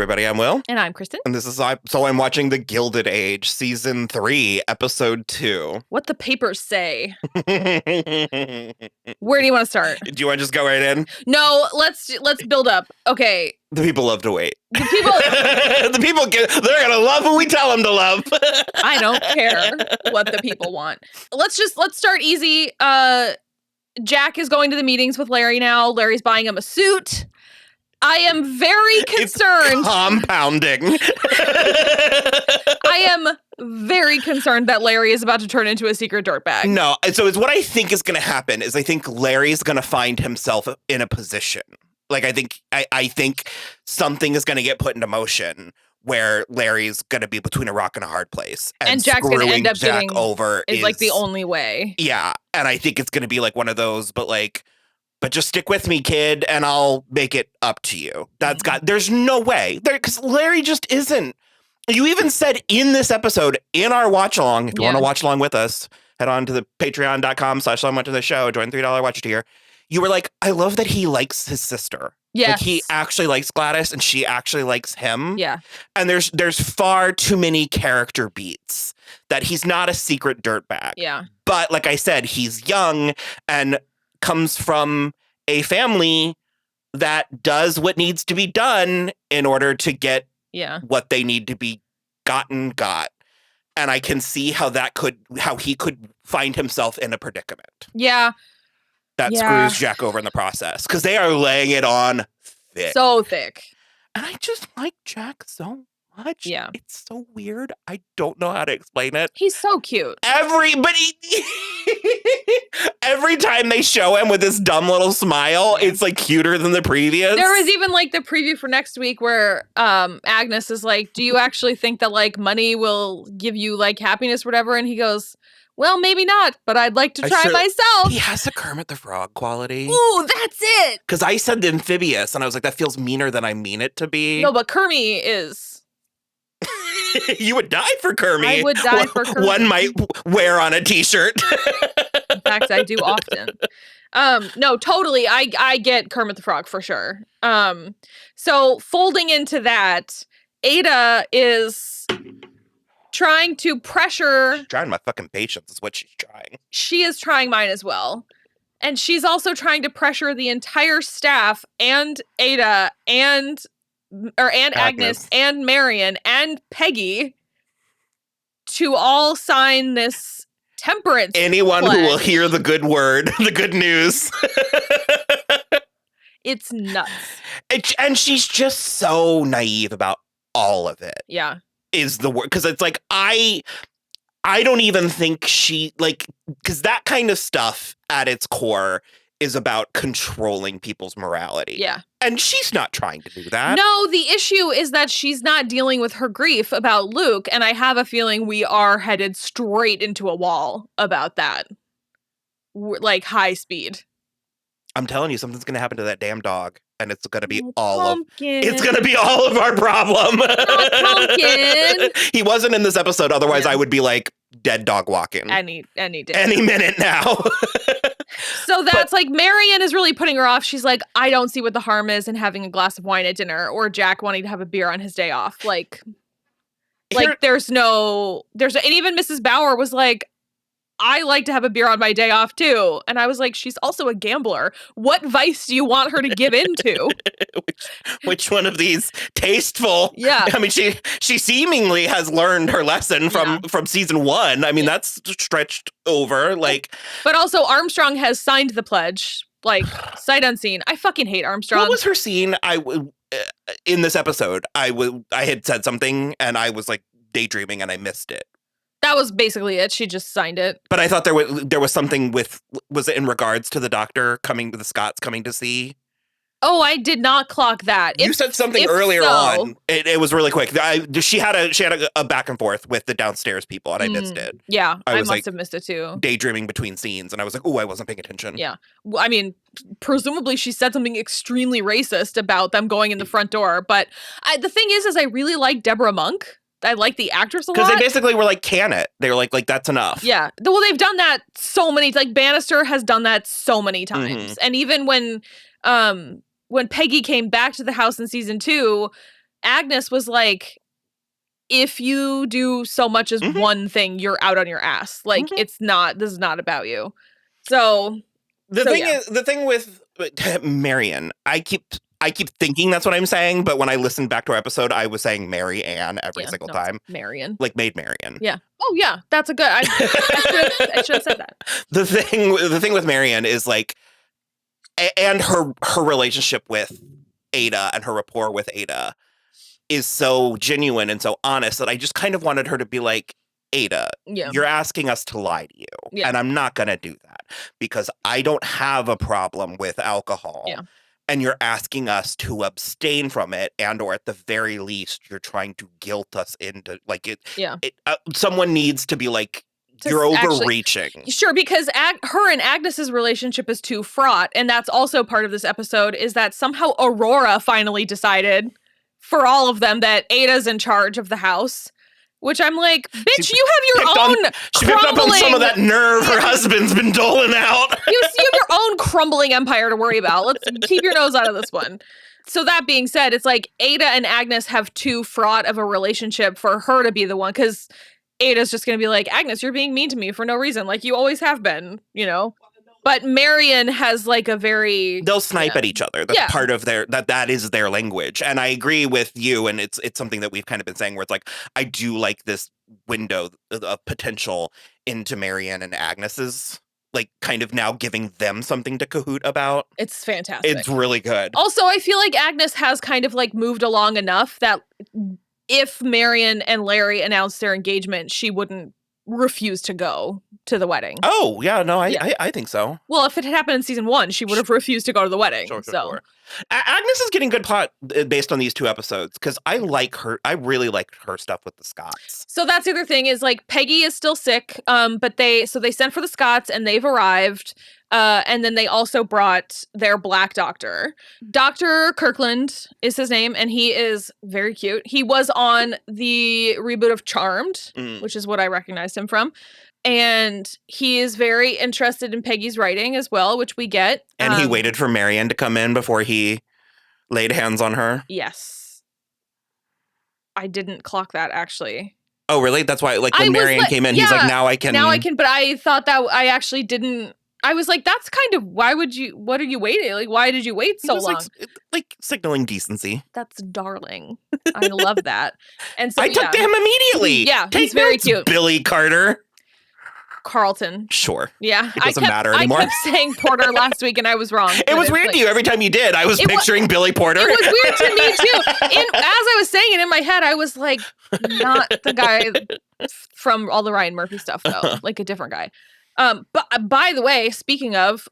everybody. I'm Will. And I'm Kristen. And this is So I'm watching The Gilded Age, Season 3, Episode 2. What the papers say. Where do you want to start? Do you want to just go right in? No, let's build up. Okay. The people love to wait. The people... they're going to love what we tell them to love. I don't care what the people want. Let's start easy. Jack is going to the meetings with Larry now. Larry's buying him a suit. I am very concerned. It's compounding. I am very concerned that Larry is about to turn into a secret dirtbag. No, so it's what I think is going to happen is I think Larry's going to find himself in a position. Like I think something is going to get put into motion where Larry's going to be between a rock and a hard place. And Jack's going to end up Jack getting over is like the only way. Yeah, and I think it's going to be like one of those, but just stick with me, kid, and I'll make it up to you. There's no way. Because Larry just isn't. You even said in this episode, in our watch along, if you want to watch along with us, head on to the patreon.com/soimwatching join $3 watch tier. You were like, I love that he likes his sister. Yes. Like he actually likes Gladys and she actually likes him. Yeah. And there's far too many character beats that he's not a secret dirtbag. Yeah. But like I said, he's young and comes from a family that does what needs to be done in order to get what they need to be got. And I can see how he could find himself in a predicament. Yeah. That screws Jack over in the process because they are laying it on thick. So thick. And I just like Jack so much. Yeah. It's so weird. I don't know how to explain it. He's so cute. Every time they show him with this dumb little smile, it's like cuter than the previous. There was even like the preview for next week where Agnes is like, do you actually think that like money will give you like happiness or whatever? And he goes, well, maybe not, but I'd like to try myself. He has a Kermit the Frog quality. Ooh, that's it. Because I said the amphibious, and I was like, that feels meaner than I mean it to be. No, but Kermit is... You would die for Kermit. I would die for Kermit. One might wear on a t-shirt. In fact, I do often. No, totally. I get Kermit the Frog for sure. So folding into that, Ada is... trying to pressure... She's trying my fucking patience is what she's trying. She is trying mine as well. And she's also trying to pressure the entire staff and Ada and Agnes and Marion and Peggy to all sign this temperance Anyone pledge. Who will hear the good word, the good news. It's nuts. And she's just so naive about all of it. Yeah. Is the word, because it's like I don't even think she because that kind of stuff at its core is about controlling people's morality. Yeah. And she's not trying to do that. No, the issue is that she's not dealing with her grief about Luke, and I have a feeling we are headed straight into a wall about that. Like high speed. I'm telling you, something's going to happen to that damn dog. And it's going to be Pumpkin. It's going to be all of our problem. Not Pumpkin. He wasn't in this episode. Otherwise, I would be like dead dog walking. Any day. Any minute now. So that's like Marion is really putting her off. She's like, I don't see what the harm is in having a glass of wine at dinner or Jack wanting to have a beer on his day off. And even Mrs. Bauer was like, I like to have a beer on my day off too. And I was like, she's also a gambler. What vice do you want her to give into? which one of these tasteful? Yeah. I mean, she seemingly has learned her lesson from season 1. I mean, that's stretched over. But also Armstrong has signed the pledge, sight unseen. I fucking hate Armstrong. What was her scene? In this episode, I had said something and I was like daydreaming and I missed it. That was basically it. She just signed it. But I thought there was something was it in regards to the doctor the Scotts coming to see? Oh, I did not clock that. You said something earlier on. It was really quick. She had a back and forth with the downstairs people, and I missed it. Yeah, I must have missed it too. Daydreaming between scenes, and I was like, "Oh, I wasn't paying attention." Yeah, I mean, presumably she said something extremely racist about them going in the front door. But the thing is I really like Deborah Monk. I like the actress a lot. Because they basically were like, can it? They were like, that's enough. Yeah. Well, they've done that so many, Bannister has done that so many times. Mm-hmm. And even when Peggy came back to the house in season 2, Agnes was like, if you do so much as one thing, you're out on your ass. Like, this is not about you. So the thing with Marian, I keep thinking that's what I'm saying, but when I listened back to our episode, I was saying Mary Ann every single time. Marian. Like Maid Marian. Yeah. Oh yeah, that's a good. I should have said that. The thing with Marian is like, and her relationship with Ada and her rapport with Ada is so genuine and so honest that I just kind of wanted her to be like, Ada, you're asking us to lie to you. And I'm not going to do that because I don't have a problem with alcohol. Yeah. And you're asking us to abstain from it, and or at the very least, you're trying to guilt us into like it. Yeah. Someone needs to be like, you're overreaching. Sure, because her and Agnes's relationship is too fraught, and that's also part of this episode, is that somehow Aurora finally decided for all of them that Ada's in charge of the house. Which I'm like, bitch, you have your own She picked up on some of that nerve her husband's been doling out. You have your own crumbling empire to worry about. Let's keep your nose out of this one. So that being said, it's like Ada and Agnes have too fraught of a relationship for her to be the one, because Ada's just going to be like, Agnes, you're being mean to me for no reason. Like, you always have been, you know? But Marian has like a very... They'll snipe at each other. That's part of their... That is their language. And I agree with you, and it's something that we've kind of been saying where it's like, I do like this window of potential into Marian and Agnes's, like, kind of now giving them something to cahoot about. It's fantastic. It's really good. Also, I feel like Agnes has kind of like moved along enough that if Marian and Larry announced their engagement, she wouldn't refuse to go to the wedding. Oh, yeah, no, I think so. Well, if it had happened in season 1, she would have refused to go to the wedding. Sure. Agnes is getting good plot based on these 2 episodes because I like her. I really like her stuff with the Scotts. So that's the other thing is like Peggy is still sick, but they sent for the Scotts and they've arrived. And then they also brought their black doctor. Dr. Kirkland is his name, and he is very cute. He was on the reboot of Charmed, which is what I recognized him from. And he is very interested in Peggy's writing as well, which we get. And he waited for Marian to come in before he laid hands on her? Yes. I didn't clock that, actually. Oh, really? That's why, like, when Marian came in, he's like, now I can. But I thought that I actually didn't. I was like, that's kind of, what are you waiting? Like, why did you wait so long? Like signaling decency. That's darling. I love that. And so I took to him immediately. Yeah, he's very cute. Billy Carter. Carlton. Sure. Yeah. It doesn't matter anymore. I kept saying Porter last week and I was wrong. It was weird to you every time you did. I was picturing Billy Porter. It was weird to me too. As I was saying it in my head, I was like, not the guy from all the Ryan Murphy stuff though. Like a different guy. But by the way, speaking of,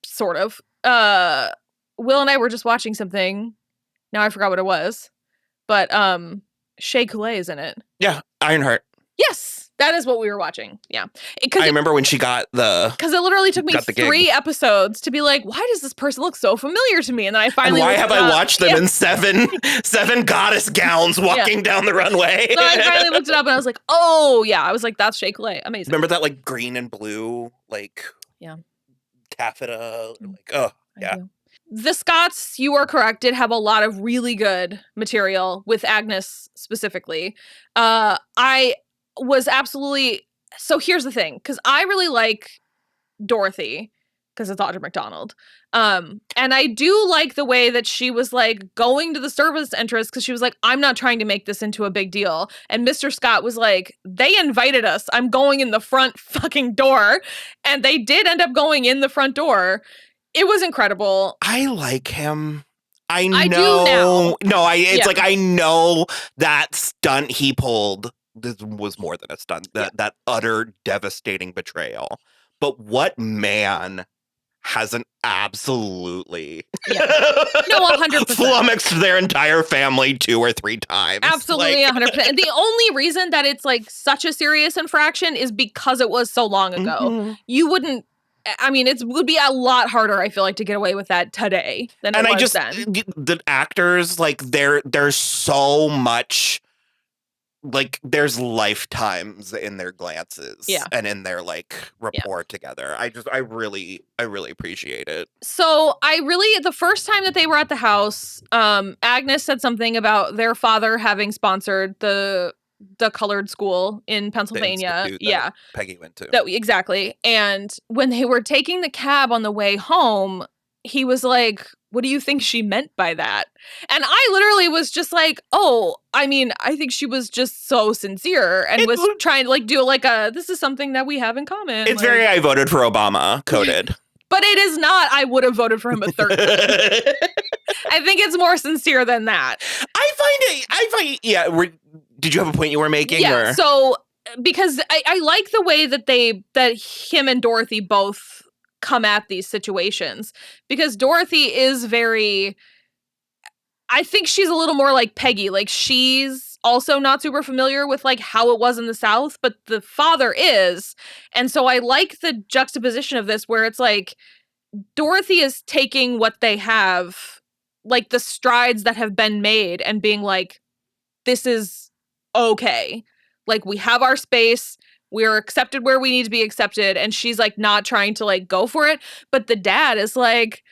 sort of, Will and I were just watching something. Now I forgot what it was, but, Shea Coulee is in it. Yeah. Ironheart. Yes. That is what we were watching. Yeah. I remember when she got because it literally took me 3 episodes to be like, why does this person look so familiar to me? And then I finally why have I watched them in seven goddess gowns walking down the runway? So I finally looked it up and I was like, oh yeah. I was like, that's Shea Coulee. Amazing. Remember that like green and blue, like taffeta? Like, oh yeah. The Scotts, you are correct, did have a lot of really good material with Agnes specifically. I was absolutely... So here's the thing, because I really like Dorothy, because it's Audra McDonald. And I do like the way that she was like going to the service entrance, because she was like, I'm not trying to make this into a big deal. And Mr. Scott was like, they invited us. I'm going in the front fucking door. And they did end up going in the front door. It was incredible. I like him. I know. I do now. No, it's like I know that stunt he pulled. This was more than a stunt. That utter devastating betrayal. But what man hasn't absolutely no 100% flummoxed their entire family 2 or 3 times? Absolutely, 100%. And the only reason that it's like such a serious infraction is because it was so long ago. Mm-hmm. You wouldn't. I mean, it would be a lot harder, I feel like, to get away with that today than it was then. The actors, like, there's so much like there's lifetimes in their glances Yeah. and in their like rapport together. I really appreciate it. So the first time that they were at the house, Agnes said something about their father having sponsored the colored school in Pennsylvania. Yeah. Peggy went to. Exactly. And when they were taking the cab on the way home, he was like, what do you think she meant by that? And I literally was just like, oh, I mean, I think she was just so sincere and was trying to like do like this is something that we have in common. It's like, very I voted for Obama coded. But it is not I would have voted for him a third time. I think it's more sincere than that. Did you have a point you were making? Yeah. Or? So because I like the way that him and Dorothy both come at these situations, because Dorothy is I think she's a little more like Peggy. Like she's also not super familiar with like how it was in the South, but the father is. And so I like the juxtaposition of this where it's like Dorothy is taking what they have, like the strides that have been made and being like, this is okay. Like we have our space. We're accepted where we need to be accepted. And she's like not trying to like go for it. But the dad is like,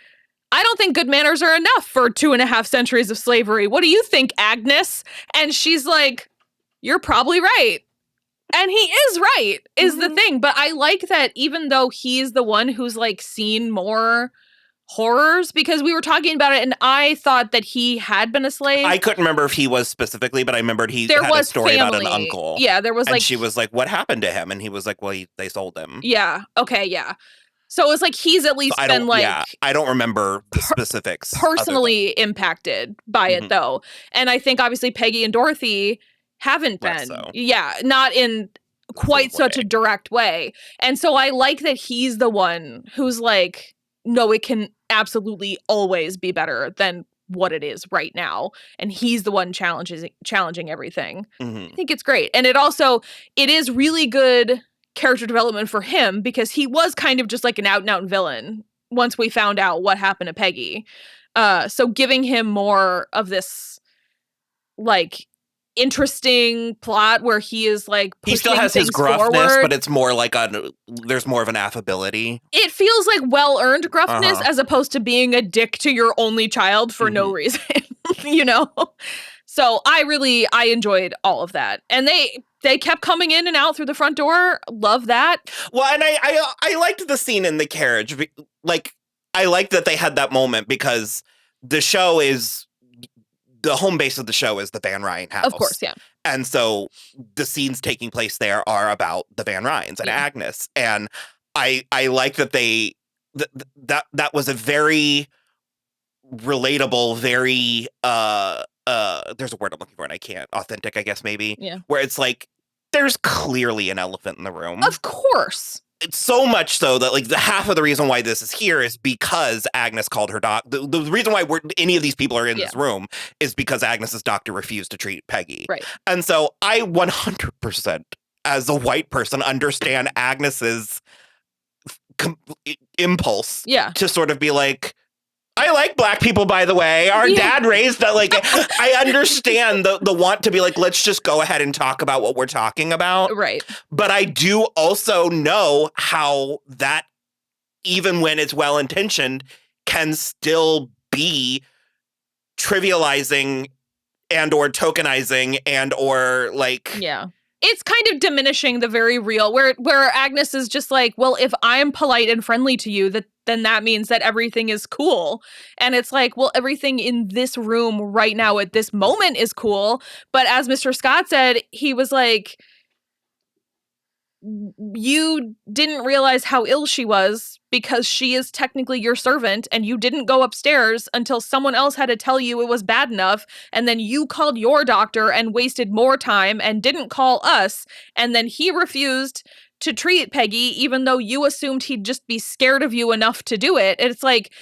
I don't think good manners are enough for 2.5 centuries of slavery. What do you think, Agnes? And she's like, you're probably right. And he is right, is the thing. But I like that even though he's the one who's like seen more horrors, because we were talking about it and I thought that he had been a slave. I couldn't remember if he was specifically, but I remembered he had a story about an uncle. Yeah, there was and like... she was like, what happened to him? And he was like, well, they sold him. Yeah, okay, yeah. So it was like he's at least been like... Yeah, I don't remember the specifics. Personally impacted by it, though. And I think obviously Peggy and Dorothy haven't been. So. Yeah, not in quite such a direct way. And so I like that he's the one who's like, no, it can absolutely always be better than what it is right now. And he's the one challenging everything. I think it's great. And it is really good character development for him because he was kind of just like an out and out villain once we found out what happened to Peggy. So giving him more of this like interesting plot where he is like he still has his gruffness forward. But it's more like there's more of an affability. It feels like well-earned gruffness as opposed to being a dick to your only child for no reason. You know, so I enjoyed all of that, and they kept coming in and out through the front door. Love that. Well, and I liked the scene in the carriage. Like I liked that they had that moment because the home base of the show is the Van Ryn house. Of course, yeah. And so the scenes taking place there are about the Van Ryns and Agnes. And I like that that was a very relatable, very there's a word I'm looking for and I can't. Authentic, I guess maybe. Yeah. Where it's like there's clearly an elephant in the room. Of course. It's so much so that like the half of the reason why this is here is because Agnes called her doctor. The reason why any of these people are in this room is because Agnes's doctor refused to treat Peggy. Right. And so I 100% as a white person understand Agnes's impulse to sort of be like, I like black people, by the way. Our dad raised that. Like, I understand the want to be like, let's just go ahead and talk about what we're talking about. Right. But I do also know how that, even when it's well-intentioned, can still be trivializing and or tokenizing and or like... Yeah. It's kind of diminishing the very real, where Agnes is just like, well, if I'm polite and friendly to you, then that means that everything is cool. And it's like, well, everything in this room right now at this moment is cool. But as Mr. Scott said, he was like, you didn't realize how ill she was because she is technically your servant and you didn't go upstairs until someone else had to tell you it was bad enough. And then you called your doctor and wasted more time and didn't call us. And then he refused to treat Peggy, even though you assumed he'd just be scared of you enough to do it. It's like,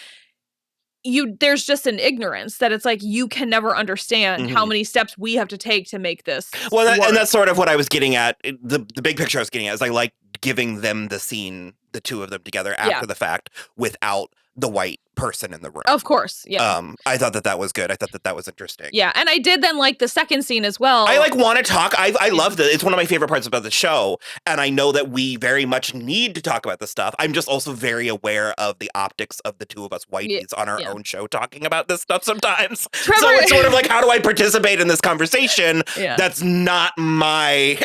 there's just an ignorance that it's like you can never understand how many steps we have to take to make this and that's sort of what I was getting at. The big picture I was getting at is I like giving them the scene, the two of them together after the fact, without the white person in the room. Of course, yeah. I thought that was good. I thought that was interesting. Yeah, and I did then like the second scene as well. I want to talk. I love this. It's one of my favorite parts about the show, and I know that we very much need to talk about this stuff. I'm just also very aware of the optics of the two of us whiteys on our own show talking about this stuff sometimes. Trevor, so it's sort of like, how do I participate in this conversation? That's not my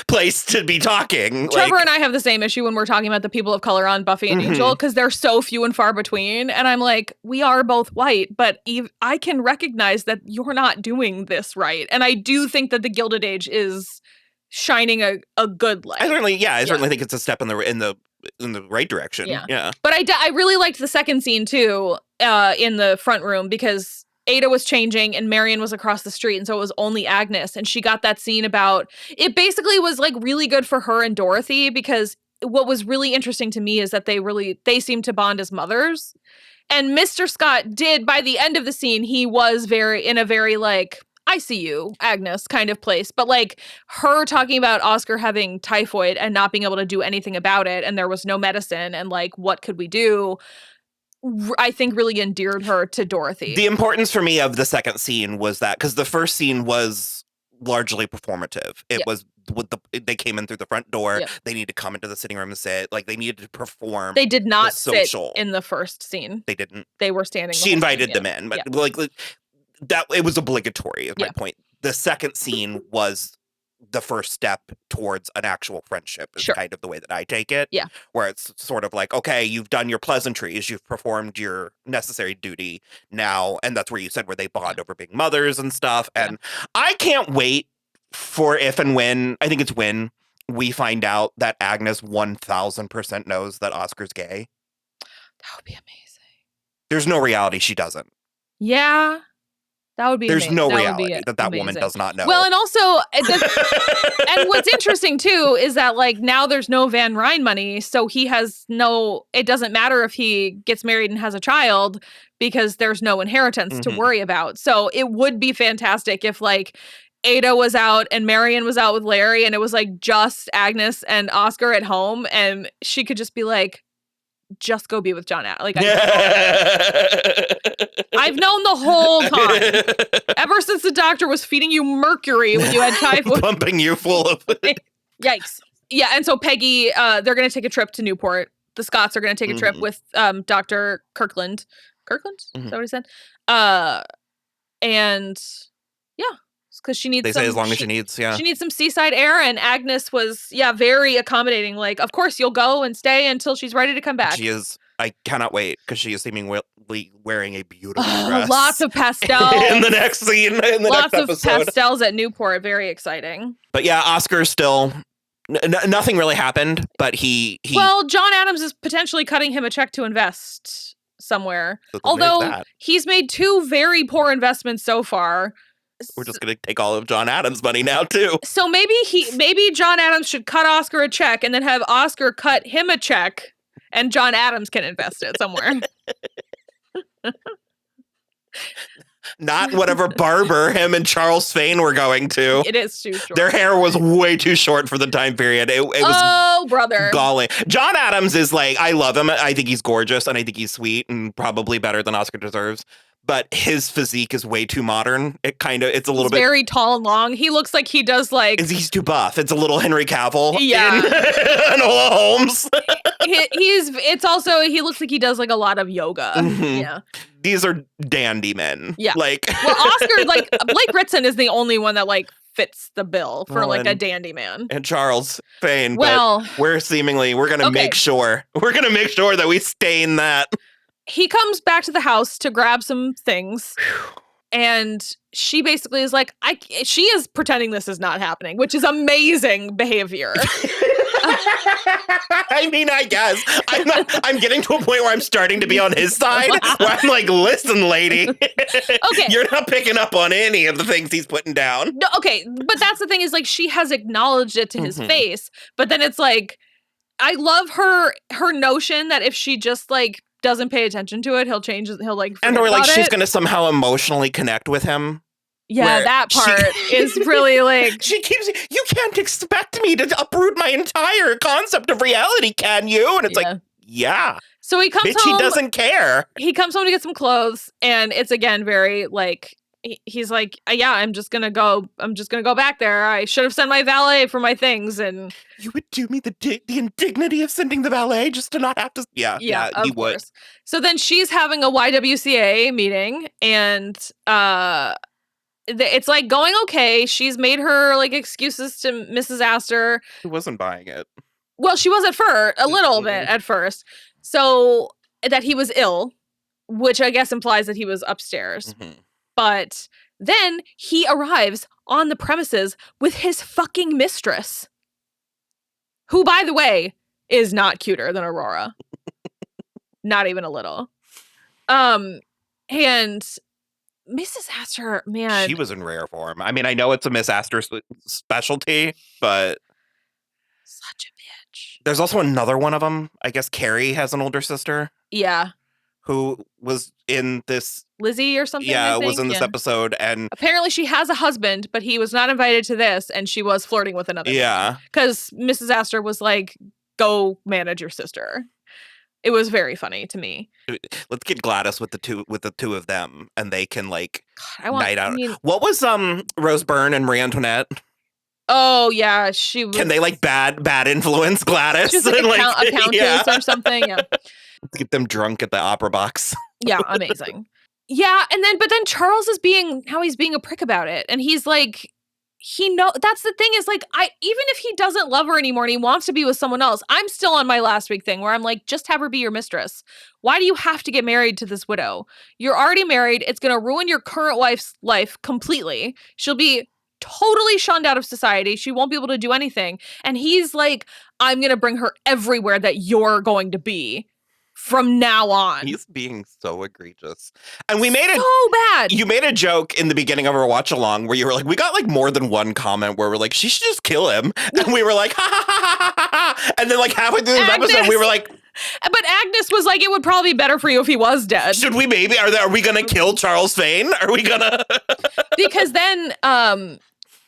place to be talking. Trevor and I have the same issue when we're talking about the people of color on Buffy and Angel, because they're so few and far between. And I'm like, we are both white, but I can recognize that you're not doing this right. And I do think that the Gilded Age is shining a good light. I certainly think it's a step in the right direction. Yeah. But I really liked the second scene too, in the front room, because Ada was changing and Marion was across the street, and so it was only Agnes, and she got that scene about it. Basically was like really good for her and Dorothy, because what was really interesting to me is that they seemed to bond as mothers. And Mr. Scott did, by the end of the scene, he was in a very like, I see you, Agnes kind of place. But like her talking about Oscar having typhoid and not being able to do anything about it, and there was no medicine, and like, what could we do? I think really endeared her to Dorothy. The importance for me of the second scene was that, because the first scene was largely performative. It was they came in through the front door. They need to come into the sitting room and sit. Like, they needed to perform. They did not sit in the first scene. They didn't. They were standing. She invited them in, but like that, it was obligatory. Is my point. The second scene was the first step towards an actual friendship. Is kind of the way that I take it. Yeah. Where it's sort of like, okay, you've done your pleasantries, you've performed your necessary duty now, and that's where you said where they bond over being mothers and stuff. And I can't wait for if and when, I think it's when, we find out that Agnes 1000% knows that Oscar's gay. That would be amazing. There's no reality she doesn't. Yeah. That would be There's amazing. no reality that woman does not know. Well, and also, and what's interesting too is that like now there's no Van Ryn money, so he has it doesn't matter if he gets married and has a child, because there's no inheritance to worry about. So it would be fantastic if like Ada was out and Marion was out with Larry, and it was like just Agnes and Oscar at home, and she could just be like, just go be with John Adams. Like, I've known the whole time. Ever since the doctor was feeding you mercury when you had typhoid. Pumping you full of it. Yikes. Yeah, and so Peggy, they're going to take a trip to Newport. The Scotts are going to take a trip with Dr. Kirkland. Kirkland? Is that what he said? And yeah. Because she needs say as long as she needs, She needs some seaside air, and Agnes was, very accommodating. Like, of course, you'll go and stay until she's ready to come back. She is. I cannot wait, because she is seemingly wearing a beautiful dress. Lots of pastels. In the next scene, lots of pastels at Newport. Very exciting. But yeah, Oscar still... nothing really happened, but he... Well, John Adams is potentially cutting him a check to invest somewhere. Although he's made 2 very poor investments so far. We're just going to take all of John Adams' money now, too. So maybe John Adams should cut Oscar a check and then have Oscar cut him a check, and John Adams can invest it somewhere. Not whatever barber him and Charles Fain were going to. It is too short. Their hair was way too short for the time period. It was brother. Galling. John Adams is like, I love him. I think he's gorgeous, and I think he's sweet, and probably better than Oscar deserves. But his physique is way too modern. It's a little bit very tall and long. He looks like he does like he's too buff. It's a little Henry Cavill. Yeah. In Enola Holmes. He looks like he does like a lot of yoga. Yeah. These are dandy men. Yeah. Like Oscar, like Blake Ritson is the only one that like fits the bill for a dandy man. And Charles Fain. Well, but we're gonna make sure that we stain that. He comes back to the house to grab some things, and she basically is like, she is pretending this is not happening, which is amazing behavior. I mean, I guess I'm getting to a point where I'm starting to be on his side, where I'm like, listen, lady, okay, you're not picking up on any of the things he's putting down. No, okay, but that's the thing is like, she has acknowledged it to his face, but then it's like, I love her notion that if she just like doesn't pay attention to it, he'll like, and or like she's it. Gonna somehow emotionally connect with him. Yeah, where that part is really like... She keeps, you can't expect me to uproot my entire concept of reality, can you? And it's like, yeah. So he comes Bitch, home. he doesn't care. He comes home to get some clothes, and it's again very like, he's like, yeah, I'm just gonna go back there. I should have sent my valet for my things. And you would do me the indignity of sending the valet just to not have to. Yeah, he would. Course. So then she's having a YWCA meeting, and it's like going okay. She's made her like excuses to Mrs. Astor. Who wasn't buying it? Well, she was at first, a little bit at first. So that he was ill, which I guess implies that he was upstairs. Mm-hmm. But then he arrives on the premises with his fucking mistress, who, by the way, is not cuter than Aurora. Not even a little. And Mrs. Astor, man. She was in rare form. I mean, I know it's a Miss Astor specialty, but... Such a bitch. There's also another one of them. I guess Carrie has an older sister. Yeah. Who was in this... Lizzie or something, Yeah, was in this episode. And apparently she has a husband, but he was not invited to this, and she was flirting with another man. Because Mrs. Astor was like, go manage your sister. It was very funny to me. Let's get Gladys with the two of them, and they can like night out. I mean, what was Rose Byrne and Marie Antoinette? Oh yeah, she was. Can they like bad influence Gladys? She's like a countess or something. Yeah. Let's get them drunk at the opera box. Yeah, amazing. Yeah, but then Charles is being a prick about it, and he's like, that's the thing is like, even if he doesn't love her anymore and he wants to be with someone else, I'm still on my last week thing where I'm like, just have her be your mistress. Why do you have to get married to this widow? You're already married. It's going to ruin your current wife's life completely. She'll be totally shunned out of society. She won't be able to do anything. And he's like, I'm going to bring her everywhere that you're going to be from now on. He's being so egregious. And we made it so bad. You made a joke in the beginning of our watch along where you were like, we got like more than one comment where we're like, she should just kill him. And we were like, ha ha ha ha ha ha. And then like halfway through the episode, we were like, but Agnes was like, it would probably be better for you if he was dead. Should we maybe? Are we going to kill Charles Fain? Are we going to? Because then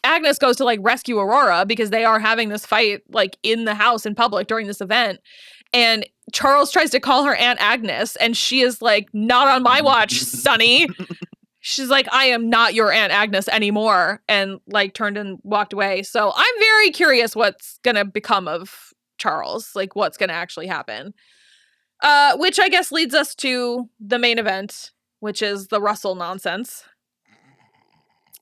Agnes goes to like rescue Aurora because they are having this fight like in the house in public during this event. And Charles tries to call her Aunt Agnes, and she is like, not on my watch, Sonny. She's like, I am not your Aunt Agnes anymore, and like turned and walked away. So I'm very curious what's going to become of Charles, like what's going to actually happen. Which I guess leads us to the main event, which is the Russell nonsense.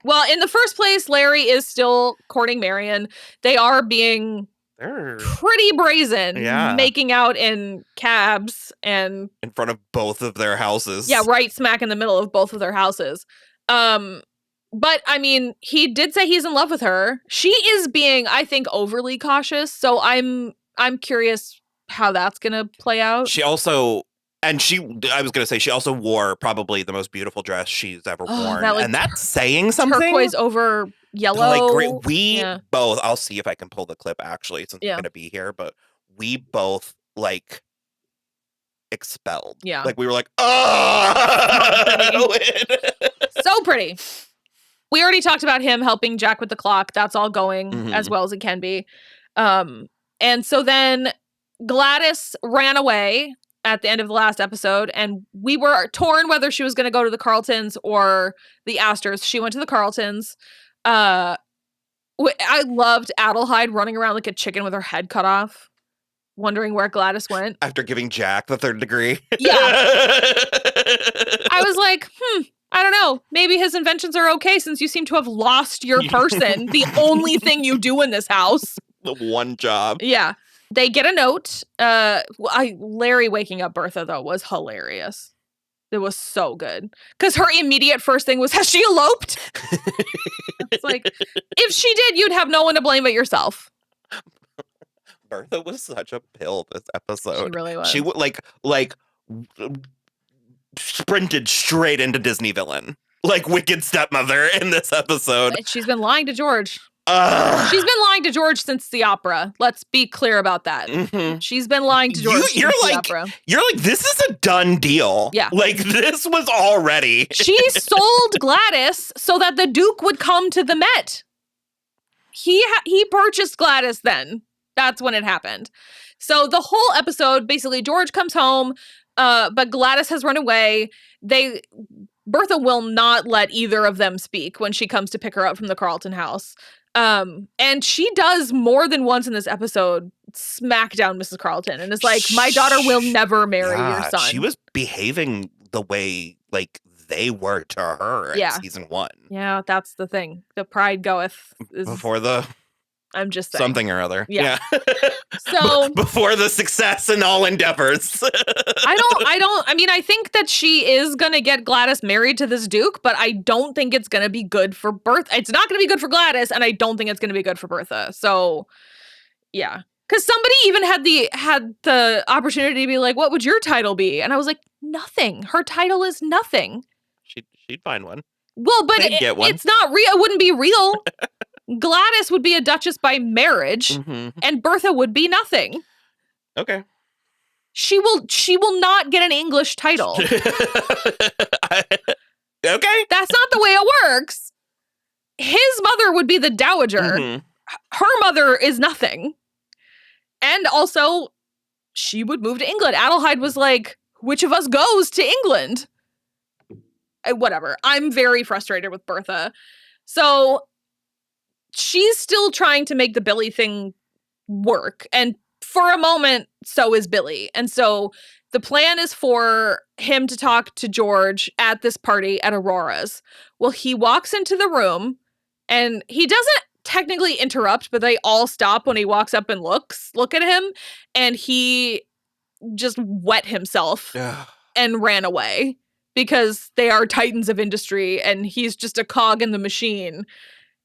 Well, in the first place, Larry is still courting Marion. They are being pretty brazen, making out in cabs and in front of both of their houses. Yeah, right smack in the middle of both of their houses. But I mean, he did say he's in love with her. She is being, I think, overly cautious. So I'm curious how that's gonna play out. She also wore probably the most beautiful dress she's ever worn. And that's saying something. Turquoise over yellow. Like, both, I'll see if I can pull the clip actually since I'm going to be here, but we both like expelled. Yeah. Like we were like, oh, so pretty. We already talked about him helping Jack with the clock. That's all going as well as it can be. And so then Gladys ran away at the end of the last episode, and we were torn whether she was going to go to the Carltons or the Astors. She went to the Carltons. I loved Adelheid running around like a chicken with her head cut off, wondering where Gladys went. After giving Jack the third degree. Yeah. I was like, I don't know. Maybe his inventions are okay since you seem to have lost your person. The only thing you do in this house. The one job. Yeah. They get a note. Larry waking up Bertha, though, was hilarious. It was so good. Because her immediate first thing was, has she eloped? It's like, if she did, you'd have no one to blame but yourself. Bertha was such a pill this episode. She really was. She would like sprinted straight into Disney villain. Like wicked stepmother in this episode. She's been lying to George. She's been lying to George since the opera. Let's be clear about that. Mm-hmm. She's been lying to George since the opera. You're like, this is a done deal. Yeah. Like, this was already. She sold Gladys so that the Duke would come to the Met. He purchased Gladys then. That's when it happened. So the whole episode, basically, George comes home, but Gladys has run away. Bertha will not let either of them speak when she comes to pick her up from the Carlton house. And she does more than once in this episode smack down Mrs. Carlton and is like, my daughter will never marry your son. She was behaving the way like they were to her in season 1. Yeah, that's the thing. The pride goeth before the I'm just saying. Something or other. Yeah. So before the success in all endeavors. I think that she is going to get Gladys married to this Duke, but I don't think it's going to be good for Bertha. It's not going to be good for Gladys, and I don't think it's going to be good for Bertha. So, yeah. Because somebody even had the opportunity to be like, what would your title be? And I was like, nothing. Her title is nothing. She'd find one. Well, but it's not real. It wouldn't be real. Gladys would be a duchess by marriage, and Bertha would be nothing. Okay. She will not get an English title. Okay. That's not the way it works. His mother would be the dowager. Her mother is nothing. And also, she would move to England. Adelheid was like, which of us goes to England? Whatever. I'm very frustrated with Bertha. So she's still trying to make the Billy thing work. And for a moment, so is Billy. And so the plan is for him to talk to George at this party at Aurora's. Well, he walks into the room and he doesn't technically interrupt, but they all stop when he walks up and look at him. And he just wet himself and ran away because they are titans of industry and he's just a cog in the machine.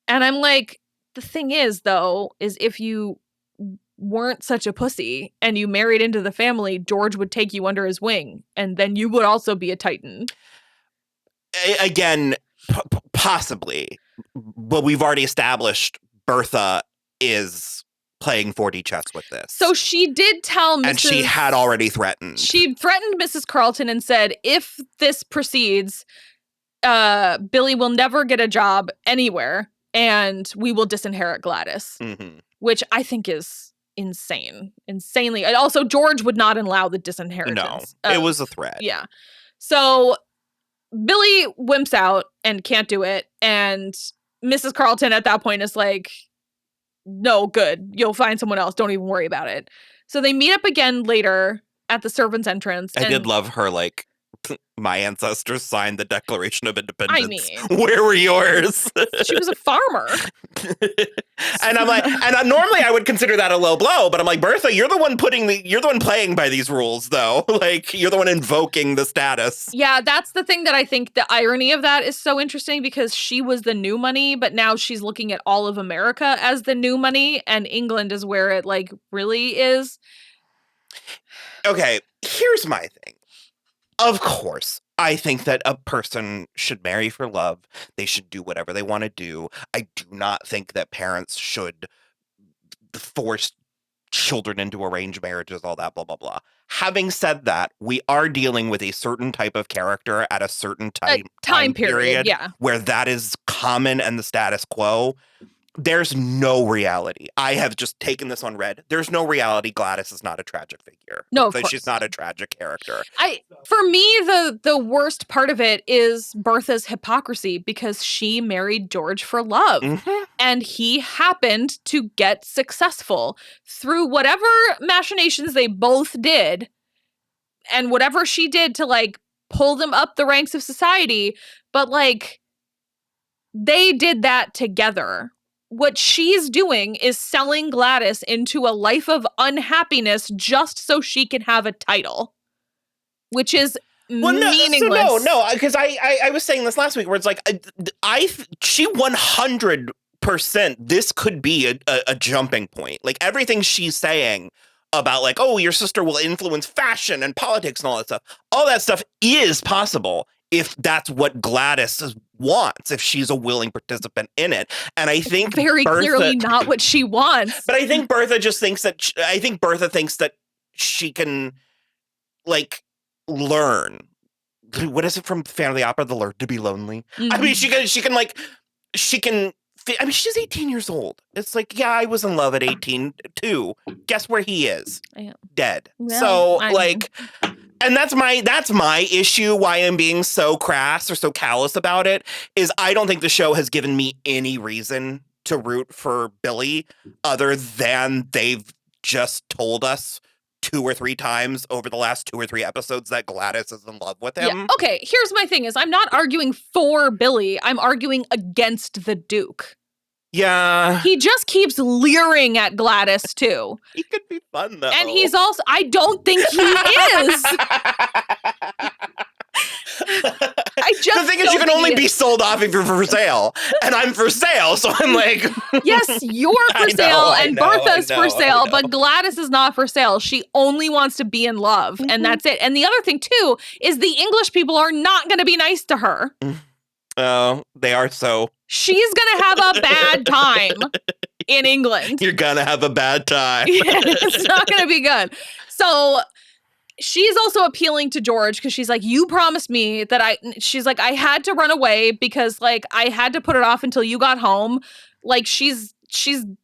And I'm like, the thing is, though, is if you weren't such a pussy and you married into the family, George would take you under his wing, and then you would also be a titan. Again, possibly, but we've already established Bertha is playing 4D chess with this. So she did tell Mrs. And she had already threatened. She threatened Mrs. Carlton and said, if this proceeds, Billy will never get a job anywhere, and we will disinherit Gladys, which I think is insanely. And also, George would not allow the disinheritance. No, it was a threat. Yeah. So Billy wimps out and can't do it, and Mrs. Carlton at that point is like, no, good. You'll find someone else. Don't even worry about it. So they meet up again later at the servant's entrance. I did love her, like, my ancestors signed the Declaration of Independence. I mean, where were yours? She was a farmer. And I'm like, normally I would consider that a low blow, but I'm like, Bertha, you're the one playing by these rules, though. Like, you're the one invoking the status. Yeah, that's the thing that I think the irony of that is so interesting, because she was the new money, but now she's looking at all of America as the new money, and England is where it, like, really is. Okay, here's my thing. Of course, I think that a person should marry for love. They should do whatever they want to do. I do not think that parents should force children into arranged marriages, all that, blah, blah, blah. Having said that, we are dealing with a certain type of character at a certain time period where that is common and the status quo. There's no reality. I have just taken this on red. There's no reality. Gladys is not a tragic figure. No, of course. She's not a tragic character. For me, the worst part of it is Bertha's hypocrisy, because she married George for love. And he happened to get successful through whatever machinations they both did and whatever she did to, like, pull them up the ranks of society. But, like, they did that together. What she's doing is selling Gladys into a life of unhappiness just so she can have a title, which is meaningless. No, because I was saying this last week, where it's like, she 100%, this could be a jumping point. Like, everything she's saying about, like, oh, your sister will influence fashion and politics and all that stuff is possible if that's what Gladys wants if she's a willing participant in it. And I think very clearly not what she wants. But I think Bertha just thinks that she can like learn. What is it from Phantom of the Opera? The learn to be lonely. I mean, she can. I mean, she's 18 years old. It's like, yeah, I was in love at 18 too. Guess where he is? Dead. Well, so like, and that's my issue. Why I'm being so crass or so callous about it is I don't think the show has given me any reason to root for Billy other than they've just told us 2 or 3 times over the last 2 or 3 episodes that Gladys is in love with him. Yeah. Okay, here's my thing is I'm not arguing for Billy. I'm arguing against the Duke. Yeah. He just keeps leering at Gladys, too. He could be fun, though. And he's also... I don't think he is. The thing is, you can only be sold off if you're for sale. And I'm for sale, so I'm like... Yes, you're for sale, and Bertha's for sale, but Gladys is not for sale. She only wants to be in love, and that's it. And the other thing, too, is the English people are not going to be nice to her. Oh, they are so... She's going to have a bad time in England. You're going to have a bad time. It's not going to be good. So she's also appealing to George because she's like, you promised me that she's like, I had to run away because like I had to put it off until you got home. Like she's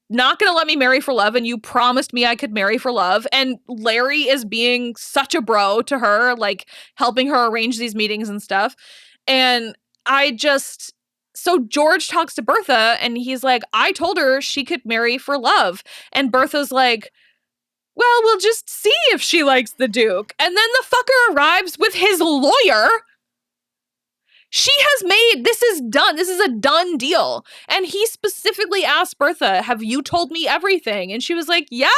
not going to let me marry for love. And you promised me I could marry for love. And Larry is being such a bro to her, like helping her arrange these meetings and stuff. And so George talks to Bertha and he's like, I told her she could marry for love. And Bertha's like, well, we'll just see if she likes the Duke. And then the fucker arrives with his lawyer. She has made, this is done. This is a done deal. And he specifically asked Bertha, have you told me everything? And she was like, yep.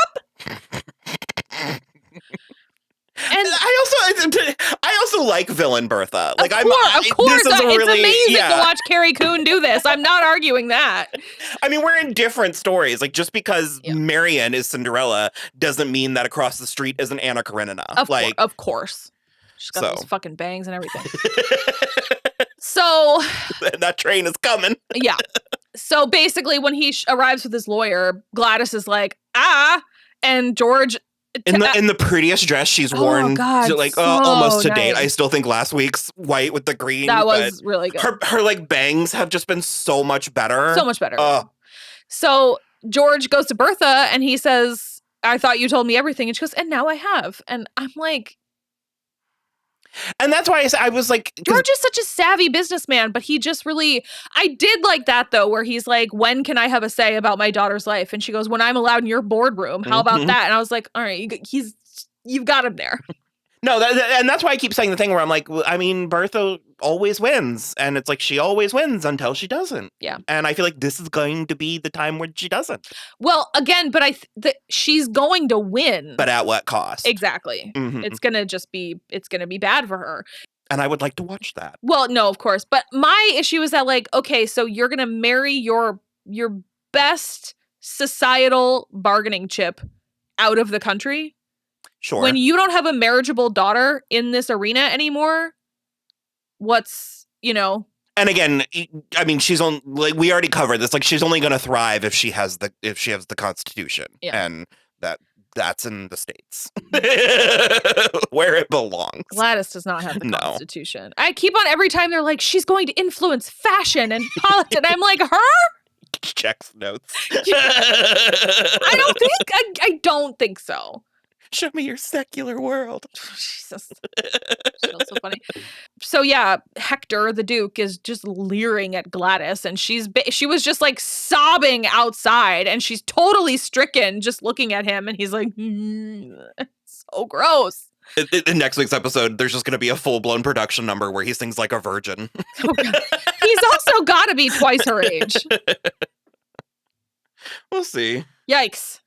And I also like villain Bertha. Like of course, it's amazing to watch Carrie Coon do this. I'm not arguing that. I mean, we're in different stories. Like just because Marian is Cinderella doesn't mean that across the street isn't Anna Karenina. Of course, she's got those fucking bangs and everything. So that train is coming. Yeah. So basically, when he arrives with his lawyer, Gladys is like, and George. In the prettiest dress she's worn, almost to date. I still think last week's white with the green. That was really good. Her like bangs have just been so much better. So much better. So George goes to Bertha and he says, I thought you told me everything. And she goes, and now I have. And I'm like... And that's why I was like... George is such a savvy businessman, but he just really... I did like that, though, where he's like, when can I have a say about my daughter's life? And she goes, when I'm allowed in your boardroom. How about that? And I was like, all right, you've got him there. No, and that's why I keep saying the thing where I'm like, I mean, Bertha always wins. And it's like she always wins until she doesn't. Yeah. And I feel like this is going to be the time when she doesn't. Well, again, but she's going to win. But at what cost? Exactly. Mm-hmm. It's going to be bad for her. And I would like to watch that. Well, no, of course. But my issue is that like, okay, so you're going to marry your best societal bargaining chip out of the country? Sure. When you don't have a marriageable daughter in this arena anymore, what's, And again, I mean, she's on. Like we already covered this. Like she's only going to thrive if she has the Constitution, and that's in the States where it belongs. Gladys does not have the Constitution. I keep on every time they're like, she's going to influence fashion and politics. I'm like, her? Checks notes. I don't think so. Show me your secular world. Jesus. That's so funny. So yeah, Hector, the Duke, is just leering at Gladys, and she was just like sobbing outside, and she's totally stricken just looking at him, and he's like, so gross. In next week's episode, there's just going to be a full-blown production number where he sings like a virgin. He's also got to be twice her age. We'll see. Yikes.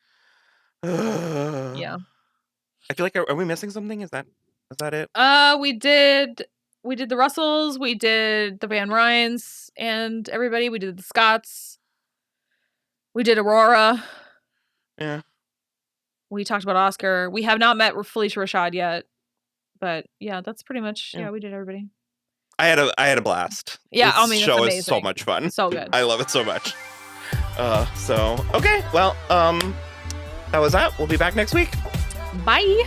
Yeah. I feel like are we missing something? Is that it? We did the Russells, we did the Van Rhijns and everybody. We did the Scotts. We did Aurora. Yeah. We talked about Oscar. We have not met Felicia Rashad yet. But yeah, that's pretty much we did everybody. I had a blast. Yeah, this I mean, show that's is so amazing. much fun. So good. I love it so much. So okay, well, that was that. We'll be back next week. Bye.